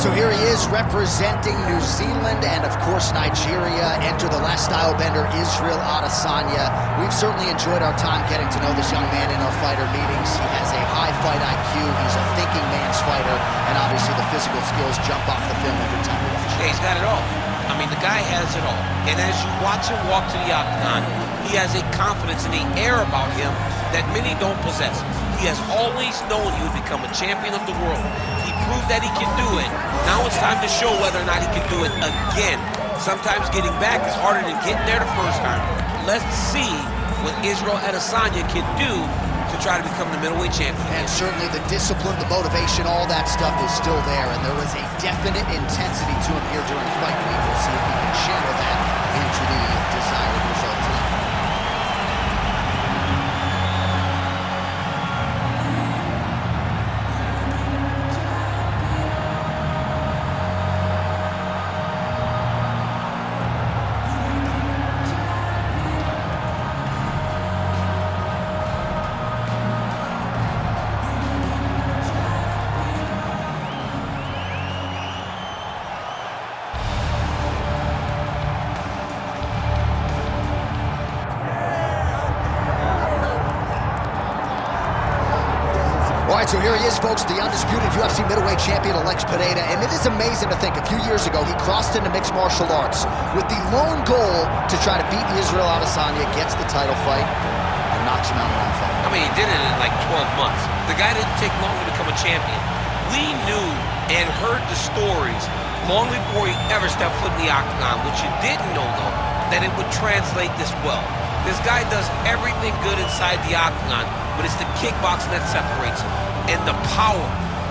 So here he is representing New Zealand and, of course, Nigeria. Enter the last style bender, Israel Adesanya. We've certainly enjoyed our time getting to know this young man in our fighter meetings. He has a high fight IQ. He's a thinking man's fighter. And obviously the physical skills jump off the film every time we watch. Yeah, he's got it all. I mean, the guy has it all. And as you watch him walk to the octagon, he has a confidence and the air about him that many don't possess. He has always known he would become a champion of the world. He proved that he can do it. Now it's time to show whether or not he can do it again. Sometimes getting back is harder than getting there the first time. Let's see what Israel Adesanya can do to try to become the middleweight champion. And certainly the discipline, the motivation, all that stuff is still there. And there was a definite intensity to him here during fight week. We'll see if he can channel that into the desired result tonight. All right, so here he is, folks, the undisputed UFC middleweight champion, Alex Pereira. And it is amazing to think a few years ago he crossed into mixed martial arts with the lone goal to try to beat Israel Adesanya, gets the title fight, and knocks him out in one fight. I mean, he did it in like 12 months. The guy didn't take long to become a champion. We knew and heard the stories long before he ever stepped foot in the octagon. What you didn't know, though, that it would translate this well. This guy does everything good inside the octagon, but it's the kickboxing that separates him and the power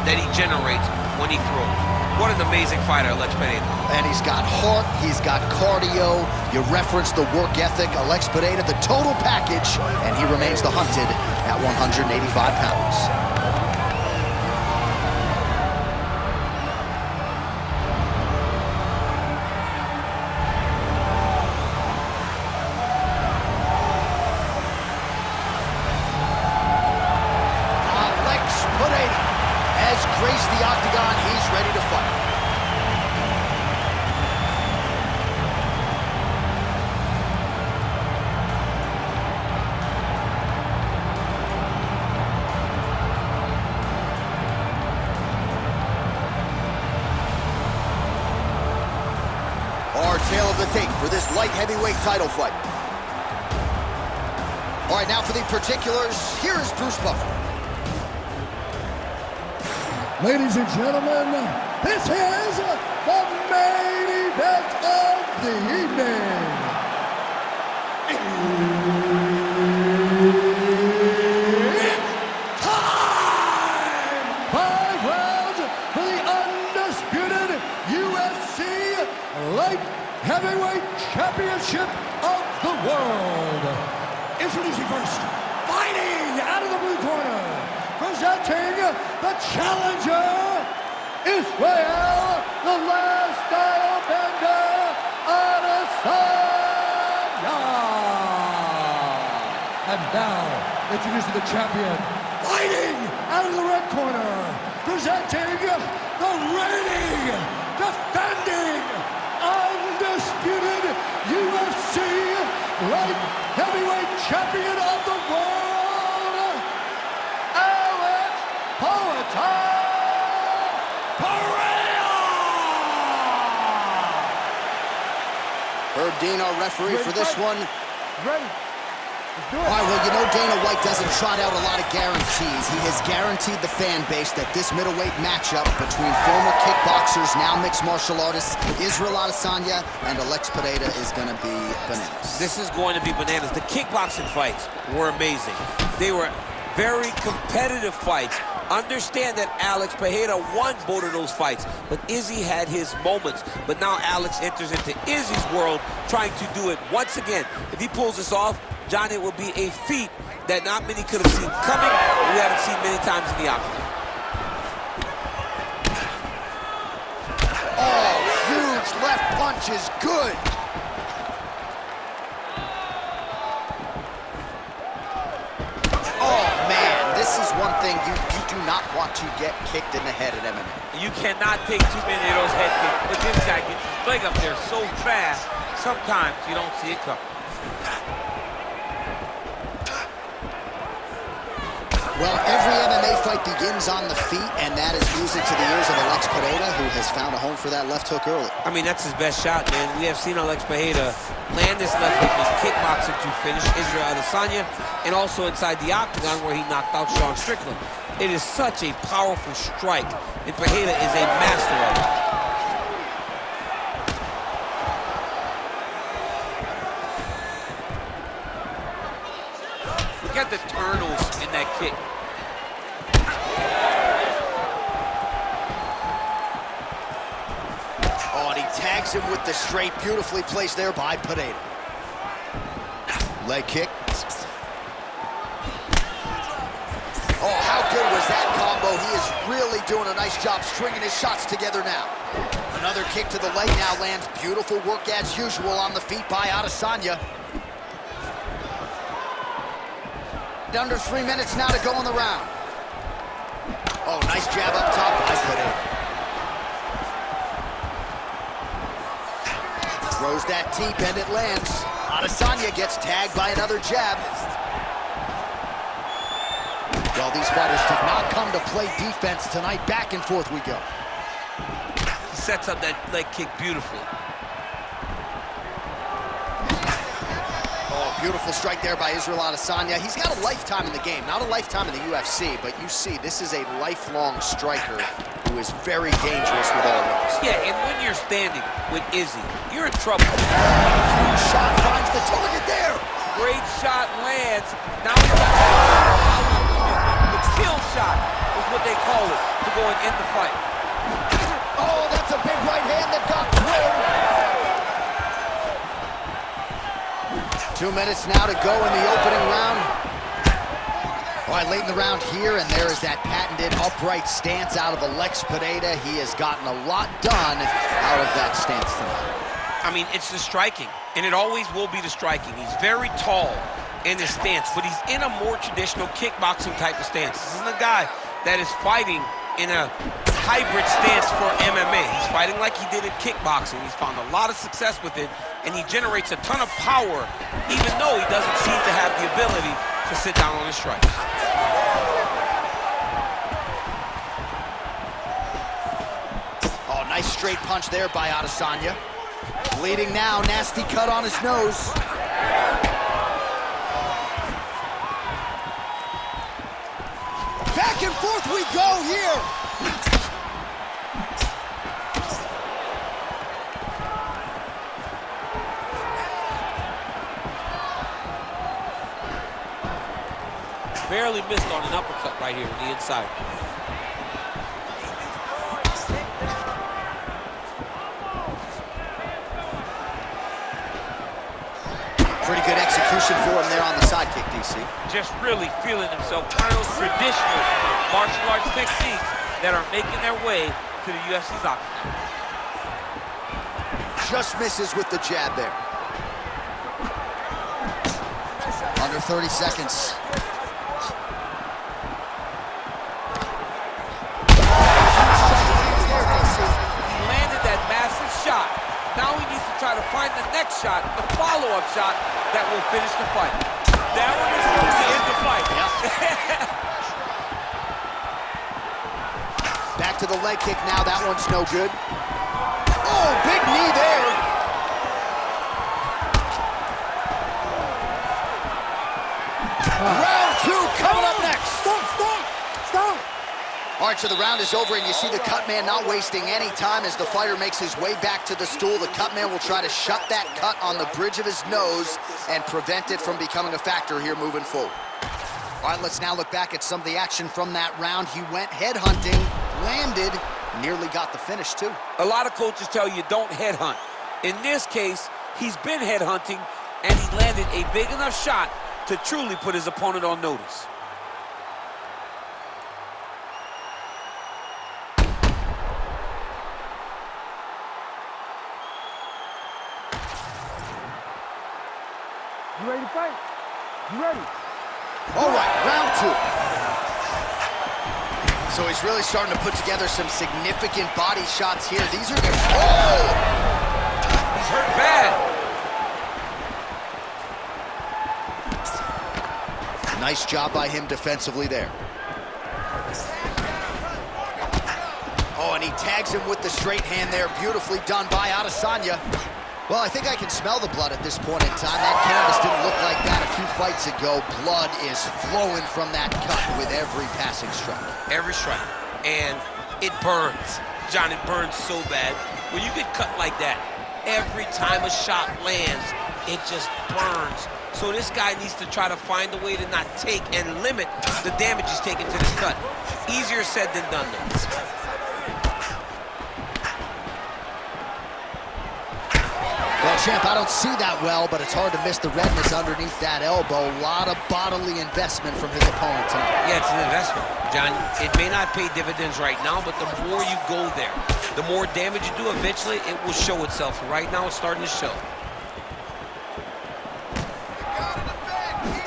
that he generates when he throws. What an amazing fighter, Alex Pereira. And he's got heart, he's got cardio. You referenced the work ethic. Alex Pereira, the total package, and he remains the hunted at 185 pounds. Graced the octagon, he's ready to fight. Our tale of the tape for this light heavyweight title fight. All right, now for the particulars, here is Bruce Buffer. Ladies and gentlemen, this is the main event of the evening. It's time! 5 rounds for the undisputed UFC Light Heavyweight Championship of the world. Introducing first, fighting out of the blue corner, presenting the challenger, Israel, the last style bender, Adesanya. And now, introducing the champion, fighting out of the red corner, presenting the reigning, defending, undisputed UFC light heavyweight champion of the world, Alex Pereira! Herb Dean, our referee for this one. Ready? Let's do it. All right, well, you know Dana White doesn't trot out a lot of guarantees. He has guaranteed the fan base that this middleweight matchup between former kickboxers, now mixed martial artists, Israel Adesanya and Alex Pereira is going to be bananas. This is going to be bananas. The kickboxing fights were amazing. They were very competitive fights. Understand that Alex Pereira won both of those fights, but Izzy had his moments. But now Alex enters into Izzy's world, trying to do it once again. If he pulls this off, Johnny, it will be a feat that not many could have seen coming, we haven't seen many times in the octagon. Oh, huge left punch is good. Oh, man, this is one thing you do not want want to get kicked in the head at MMA. You cannot take too many of those head kicks, but this guy gets his leg up there so fast, sometimes you don't see it coming. Well, every MMA fight begins on the feet, and that is music to the ears of Alex Pereira, who has found a home for that left hook early. I mean, that's his best shot, man. We have seen Alex Pereira land this left hook in kickboxing to finish Israel Adesanya, and also inside the octagon where he knocked out Sean Strickland. It is such a powerful strike, and Pereira is a master of it. Look at the turtles in that kick. Oh, and he tags him with the straight, beautifully placed there by Pereira. Leg kick. Oh, how good was that combo? He is really doing a nice job stringing his shots together now. Another kick to the leg now lands. Beautiful work as usual on the feet by Adesanya. Under 3 minutes now to go in the round. Oh, nice jab up top by Pereira. Throws that deep and it lands. Adesanya gets tagged by another jab. Well, these fighters did not come to play defense tonight. Back and forth we go. He sets up that leg kick beautifully. Beautiful strike there by Israel Adesanya. He's got a lifetime in the game, not a lifetime in the UFC, but you see, this is a lifelong striker who is very dangerous with all those. Yeah, and when you're standing with Izzy, you're in trouble. Huge shot finds the target there. Great shot lands. Now he's got the kill shot is what they call it to go and end the fight. Oh, that's a big right hand that got through. 2 minutes now to go in the opening round. All right, late in the round here, and there is that patented upright stance out of Alex Pereira. He has gotten a lot done out of that stance tonight. I mean, it's the striking, and it always will be the striking. He's very tall in his stance, but he's in a more traditional kickboxing type of stance. This isn't a guy that is fighting in a hybrid stance for MMA. He's fighting like he did in kickboxing. He's found a lot of success with it, and he generates a ton of power, even though he doesn't seem to have the ability to sit down on his strikes. Oh, nice straight punch there by Adesanya. Bleeding now, nasty cut on his nose. Back and forth we go here. Barely missed on an uppercut right here on the inside. Pretty good execution for him there on the side kick, DC. Just really feeling himself. One of those traditional martial arts techniques that are making their way to the UFC's octagon. Just misses with the jab there. Under 30 seconds. He landed that massive shot. Now he needs to try to find the next shot, the follow-up shot that will finish the fight. That one is going to end the fight. Yep. Back to the leg kick now. That one's no good. Oh, big knee there. Round two coming up next. Stop. All right, so the round is over, and you see the cut man not wasting any time as the fighter makes his way back to the stool. The cut man will try to shut that cut on the bridge of his nose and prevent it from becoming a factor here moving forward. All right, let's now look back at some of the action from that round. He went headhunting, landed, nearly got the finish too. A lot of coaches tell you don't headhunt. In this case, he's been headhunting, and he landed a big enough shot to truly put his opponent on notice. You ready to fight? You ready? All right, round two. So he's really starting to put together some significant body shots here. These are good. Oh! He's hurt bad. Nice job by him defensively there. Oh, and he tags him with the straight hand there. Beautifully done by Adesanya. Well, I think I can smell the blood at this point in time. That canvas didn't look like that a few fights ago. Blood is flowing from that cut with every passing strike. Every strike. And it burns. John, it burns so bad. When you get cut like that, every time a shot lands, it just burns. So this guy needs to try to find a way to not take and limit the damage he's taking to this cut. Easier said than done, though. Well, champ, I don't see that well, but it's hard to miss the redness underneath that elbow. A lot of bodily investment from his opponent tonight. Yeah, it's an investment, John. It may not pay dividends right now, but the more you go there, the more damage you do, eventually it will show itself. Right now, it's starting to show.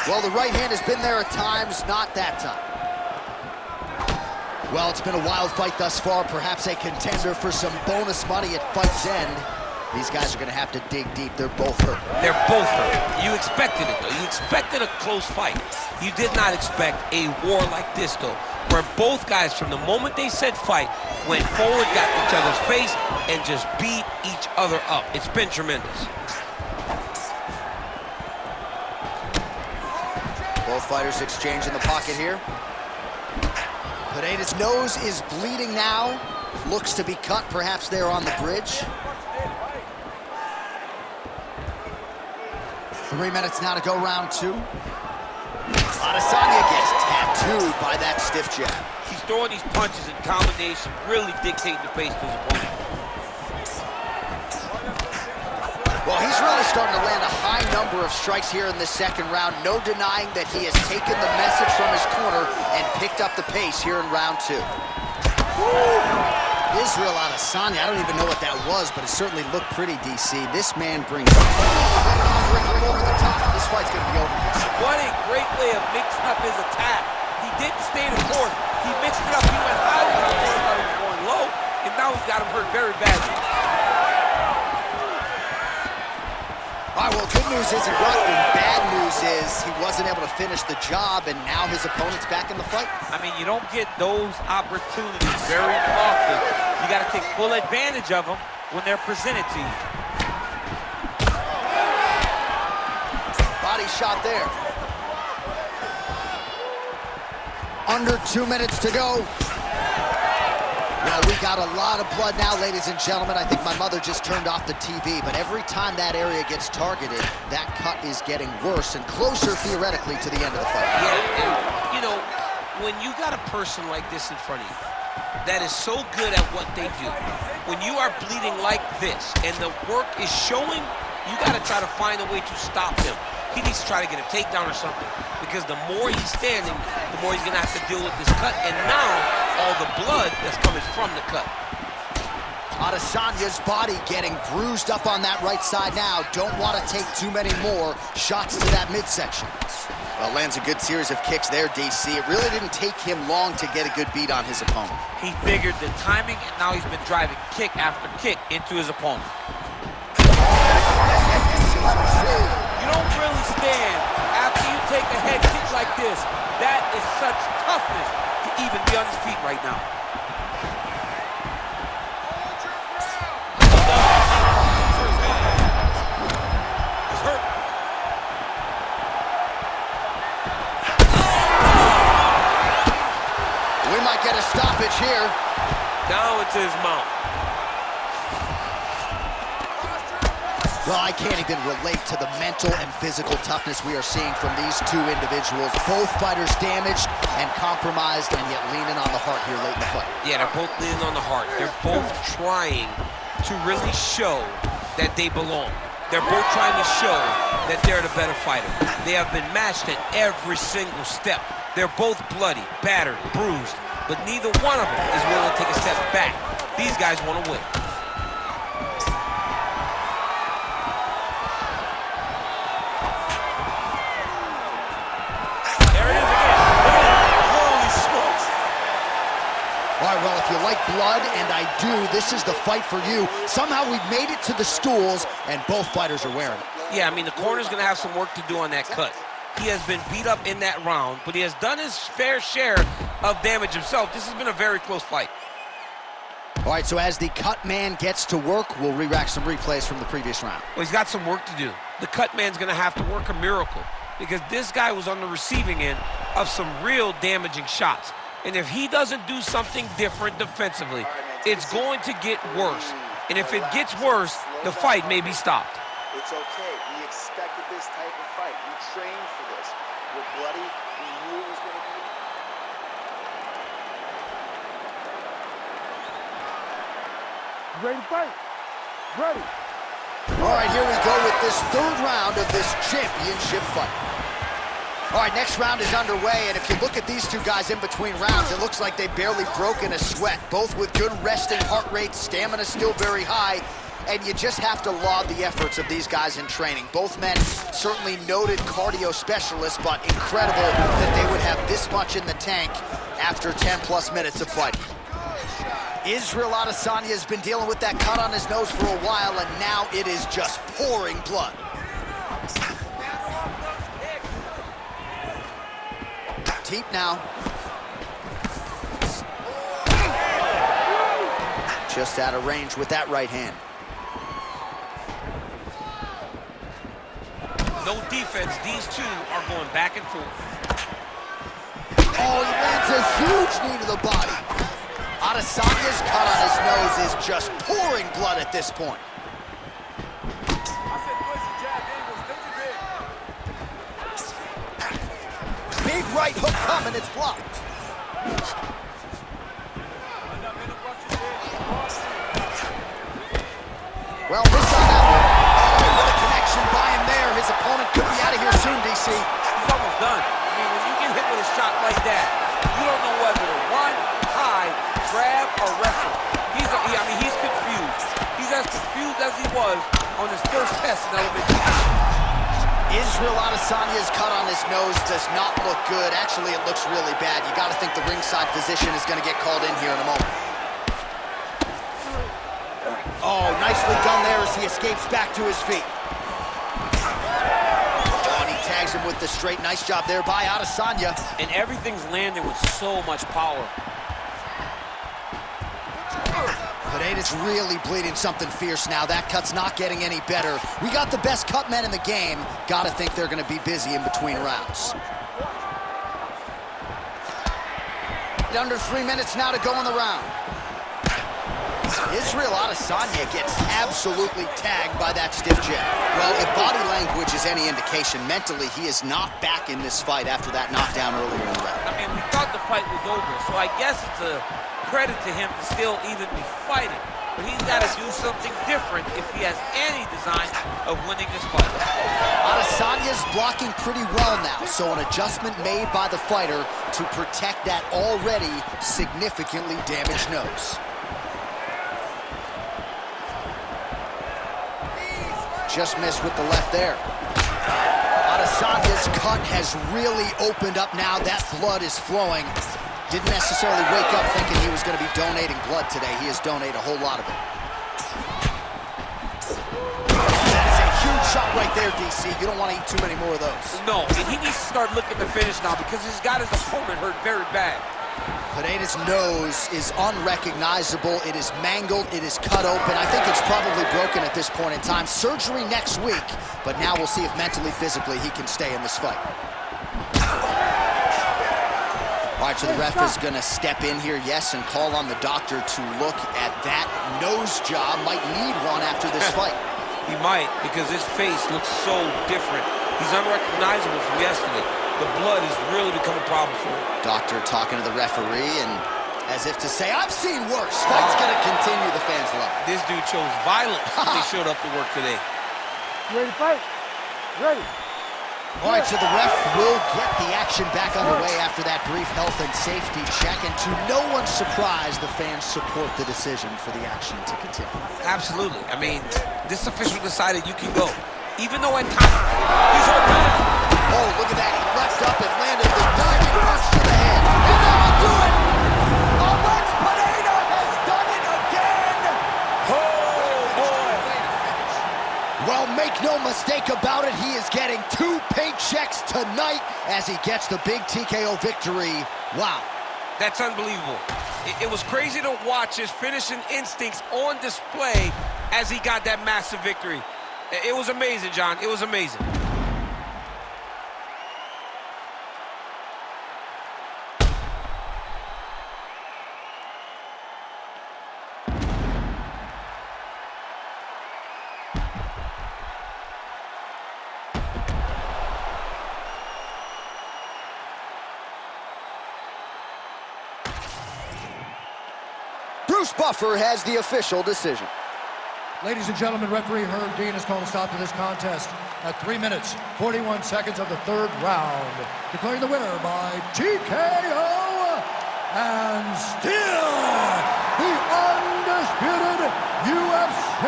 Well, the right hand has been there at times, not that time. Well, it's been a wild fight thus far, perhaps a contender for some bonus money at fight's end. These guys are going to have to dig deep. They're both hurt. They're both hurt. You expected it, though. You expected a close fight. You did not expect a war like this, though, where both guys, from the moment they said fight, went forward, got each other's face, and just beat each other up. It's been tremendous. Both fighters exchange in the pocket here. Pereira's nose is bleeding now. Looks to be cut, perhaps there on the bridge. 3 minutes now to go round two. Adesanya gets tattooed by that stiff jab. He's throwing these punches in combination, really dictating the pace to his opponent. Well, he's really starting to land a high number of strikes here in the second round. No denying that he has taken the message from his corner and picked up the pace here in round two. Woo! Israel Adesanya, I don't even know what that was, but it certainly looked pretty, DC. This man brings over the top. This fight's going to be over. What a great way of mixing up his attack. He didn't stay the course. He mixed it up. He went high with the corner, thought he was going low, and now he's got him hurt very badly. All right, well, good news is he rocked him. Bad news is he wasn't able to finish the job, and now his opponent's back in the fight. I mean, you don't get those opportunities very often. You got to take full advantage of them when they're presented to you. Body shot there. Under 2 minutes to go. Well, we got a lot of blood now, ladies and gentlemen. I think my mother just turned off the TV, but every time that area gets targeted, that cut is getting worse and closer, theoretically, to the end of the fight. Yeah, and, you know, when you got a person like this in front of you that is so good at what they do, when you are bleeding like this and the work is showing, you got to try to find a way to stop him. He needs to try to get a takedown or something, because the more he's standing, the more he's going to have to deal with this cut, and now all the blood that's coming from the cut. Adesanya's body getting bruised up on that right side now. Don't want to take too many more shots to that midsection. Well, lands a good series of kicks there, DC. It really didn't take him long to get a good beat on his opponent. He figured the timing, and now he's been driving kick after kick into his opponent. You don't really stand after you take a head kick like this. That is such toughness to even be on his feet right now. He's hurt. We might get a stoppage here. Down into his mount. Well, I can't even relate to the mental and physical toughness we are seeing from these two individuals. Both fighters damaged and compromised, and yet leaning on the heart here late in the fight. Yeah, they're both leaning on the heart. They're both trying to really show that they belong. They're both trying to show that they're the better fighter. They have been matched at every single step. They're both bloody, battered, bruised, but neither one of them is willing to take a step back. These guys want to win. blood, and I do. This is the fight for you. Somehow we've made it to the stools, and both fighters are wearing it. Yeah, I mean, the corner's going to have some work to do on that cut. He has been beat up in that round, but he has done his fair share of damage himself. This has been a very close fight. All right, so as the cut man gets to work, we'll re-rack some replays from the previous round. Well, he's got some work to do. The cut man's going to have to work a miracle because this guy was on the receiving end of some real damaging shots. And if he doesn't do something different defensively, it's going to get worse. And if it gets worse, the fight may be stopped. It's okay. We expected this type of fight. We trained for this. We're bloody. We knew it was going to be. Ready to fight? Ready. All right, here we go with this third round of this championship fight. All right, next round is underway, and if you look at these two guys in between rounds, it looks like they've barely broken a sweat. Both with good resting heart rates, stamina still very high, and you just have to laud the efforts of these guys in training. Both men certainly noted cardio specialists, but incredible that they would have this much in the tank after 10-plus minutes of fighting. Israel Adesanya has been dealing with that cut on his nose for a while, and now it is just pouring blood. Deep now. Just out of range with that right hand. No defense. These two are going back and forth. Oh, he lands a huge knee to the body. Adesanya's cut on his nose is just pouring blood at this point. Big right hook coming, it's blocked. Well, this on that one. Oh, what a connection by him there. His opponent could be out of here soon, DC. He's almost done. I mean, when you get hit with a shot like that, you don't know whether to run, hide, grab, or wrestle. He's confused. He's as confused as he was on his first test in elementary. Israel Adesanya's cut on his nose does not look good. Actually, it looks really bad. You got to think the ringside physician is going to get called in here in a moment. Oh, nicely done there as he escapes back to his feet. Oh, and he tags him with the straight. Nice job there by Adesanya. And everything's landing with so much power. Pereira's really bleeding something fierce now. That cut's not getting any better. We got the best cut men in the game. Gotta think they're gonna be busy in between rounds. Under 3 minutes now to go in the round. Israel Adesanya gets absolutely tagged by that stiff jab. Well, if body language is any indication, mentally he is not back in this fight after that knockdown earlier in the round. I mean, we thought the fight was over, so I guess it's a credit to him to still even be fighting. But he's got to do something different if he has any design of winning this fight. Adesanya's blocking pretty well now, so an adjustment made by the fighter to protect that already significantly damaged nose. Just missed with the left there. Adesanya's cut has really opened up now. That blood is flowing. Didn't necessarily wake up thinking he was going to be donating blood today. He has donated a whole lot of it. That is a huge shot right there, DC. You don't want to eat too many more of those. No, and he needs to start looking to finish now because he's got his opponent hurt very bad. Pereira's nose is unrecognizable. It is mangled. It is cut open. I think it's probably broken at this point in time. Surgery next week, but now we'll see if mentally, physically, he can stay in this fight. All right, so the ref is going to step in here, yes, and call on the doctor to look at that nose job. Might need one after this fight. He might, because his face looks so different. He's unrecognizable from yesterday. The blood has really become a problem for him. Doctor talking to the referee and as if to say, I've seen worse. Fight's going to continue, the fans love it. This dude chose violence when he showed up to work today. Ready to fight? Ready. All right, so the ref will get the action back underway after that brief health and safety check. And to no one's surprise, the fans support the decision for the action to continue. Absolutely. I mean, this official decided you can go. Even though at times he's hurt bad. Oh, look at that. He left up and landed the diving punch to the head. And that'll do it. Alex Pereira has make no mistake about it, he is getting 2 paychecks tonight as he gets the big TKO victory. Wow. That's unbelievable. It was crazy to watch his finishing instincts on display as he got that massive victory. It was amazing, John. It was amazing. Bruce Buffer has the official decision. Ladies and gentlemen, referee Herb Dean has called a stop to this contest at 3 minutes, 41 seconds of the 3rd round, declaring the winner by TKO and still the undisputed UFC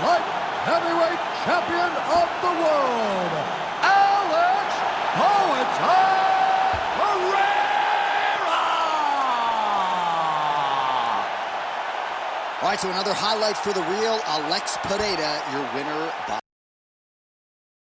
light heavyweight champion of the world, Alex Pereira! All right, so another highlight for the real Alex Pereira, your winner by